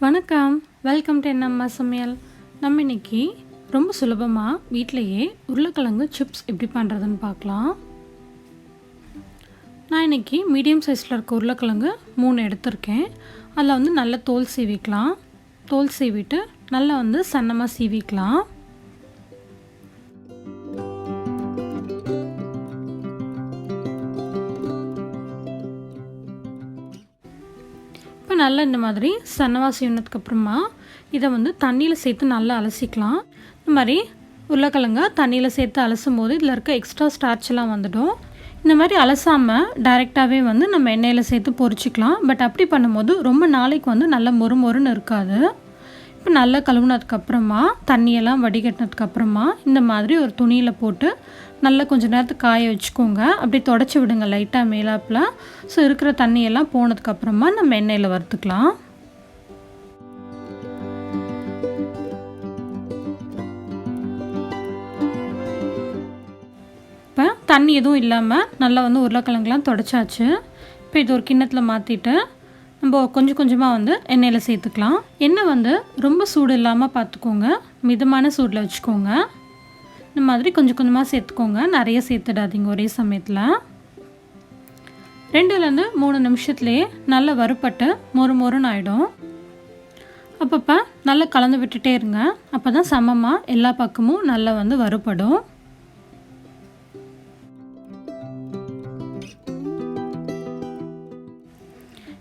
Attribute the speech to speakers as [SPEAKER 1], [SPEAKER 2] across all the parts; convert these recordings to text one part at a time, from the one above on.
[SPEAKER 1] வணக்கம், welcome to அம்மா சமையல். நம்ம இன்றைக்கி ரொம்ப சுலபமாக வீட்டிலையே உருளைக்கிழங்கு சிப்ஸ் எப்படி பண்ணுறதுன்னு பார்க்கலாம். நான் இன்றைக்கி மீடியம் சைஸில் இருக்க உருளைக்கிழங்கு 3 எடுத்திருக்கேன். அதில் நல்லா தோல் சீவிக்கலாம். தோல் சீவிட்டு நல்லா சன்னமாக சீவிக்கலாம். இப்போ நல்லா இந்த மாதிரி சன்னமாக சீவினதுக்கப்புறமா இதை தண்ணியில் சேர்த்து நல்லா அலசிக்கலாம். இந்த மாதிரி உருளைக்கிழங்கா தண்ணியில் சேர்த்து அலசும் போது இதில் இருக்க எக்ஸ்ட்ரா ஸ்டார்ச்லாம் வந்துடும். இந்த மாதிரி அலசாமல் டைரெக்டாகவே நம்ம எண்ணெயில் சேர்த்து பொரிச்சிக்கலாம். பட் அப்படி பண்ணும்போது ரொம்ப நாளைக்கு நல்லா மொறுமொறுன்னு இருக்காது. இப்போ நல்லா கழுவுனதுக்கப்புறமா தண்ணியெல்லாம் வடிகட்டினதுக்கப்புறமா இந்த மாதிரி ஒரு துணியில் போட்டு நல்லா கொஞ்சம் நேரத்துக்கு காய வச்சுக்கோங்க. அப்படி தொடச்சி விடுங்க லைட்டாக மேலாப்பில். ஸோ இருக்கிற தண்ணியெல்லாம் போனதுக்கப்புறமா நம்ம எண்ணெயில் வறுத்துக்கலாம். இப்போ தண்ணி எதுவும் இல்லாமல் நல்லா உருளைக்கிழங்குலாம் தொடச்சாச்சு. இப்போ இது ஒரு கிண்ணத்தில் மாற்றிட்டு நம்ம கொஞ்சம் கொஞ்சமாக எண்ணெயில் சேர்த்துக்கலாம். எண்ணெய் ரொம்ப சூடு இல்லாமல் பார்த்துக்கோங்க, மிதமான சூடில் வச்சுக்கோங்க. இந்த மாதிரி கொஞ்சம் கொஞ்சமாக சேர்த்துக்கோங்க, நிறைய சேர்த்துடாதீங்க ஒரே சமயத்தில். 2-3 நிமிஷத்துலேயே நல்லா வறுப்பட்டு மொறுமொறுன்னு ஆகிடும். அப்பப்போ நல்லா கலந்து விட்டுட்டே இருங்க. அப்போ தான் சமமாக எல்லா பக்கமும் நல்லா வறுப்படும்.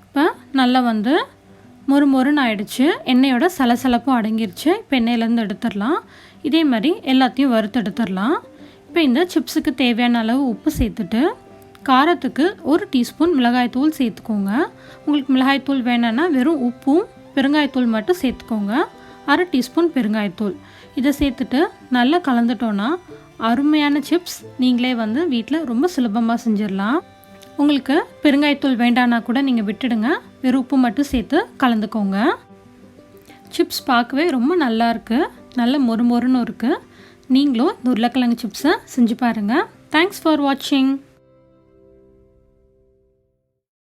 [SPEAKER 1] இப்போ நல்லா மொறுமொறுன்னு ஆயிடுச்சு. எண்ணெயோட சலசலப்பும் அடங்கிருச்சு. இப்போ எண்ணெயிலேருந்து எடுத்துடலாம். இதே மாதிரி எல்லாத்தையும் வறுத்து எடுத்துடலாம். இப்போ இந்த சிப்ஸுக்கு தேவையான அளவு உப்பு சேர்த்துட்டு காரத்துக்கு 1 டீஸ்பூன் மிளகாய்த்தூள் சேர்த்துக்கோங்க. உங்களுக்கு மிளகாய்த்தூள் வேணும்னா வெறும் உப்பும் பெருங்காயத்தூள் மட்டும் சேர்த்துக்கோங்க. 1/2 டீஸ்பூன் பெருங்காயத்தூள் இதை சேர்த்துட்டு நல்லா கலந்துட்டோன்னா அருமையான சிப்ஸ் நீங்களே வீட்டில் ரொம்ப சுலபமாக செஞ்சிடலாம். உங்களுக்கு பெருங்காயத்தூள் வேண்டான்னா கூட நீங்கள் விட்டுடுங்க. வெறும் உப்பு மட்டும் சேர்த்து கலந்துக்கோங்க. சிப்ஸ் பார்க்கவே ரொம்ப நல்லா இருக்குது, நல்ல மொறுமொறுன்னு இருக்குது. நீங்களும் இந்த உருளைக்கிழங்கு சிப்ஸை செஞ்சு பாருங்கள். தேங்க்ஸ் ஃபார் வாட்சிங்.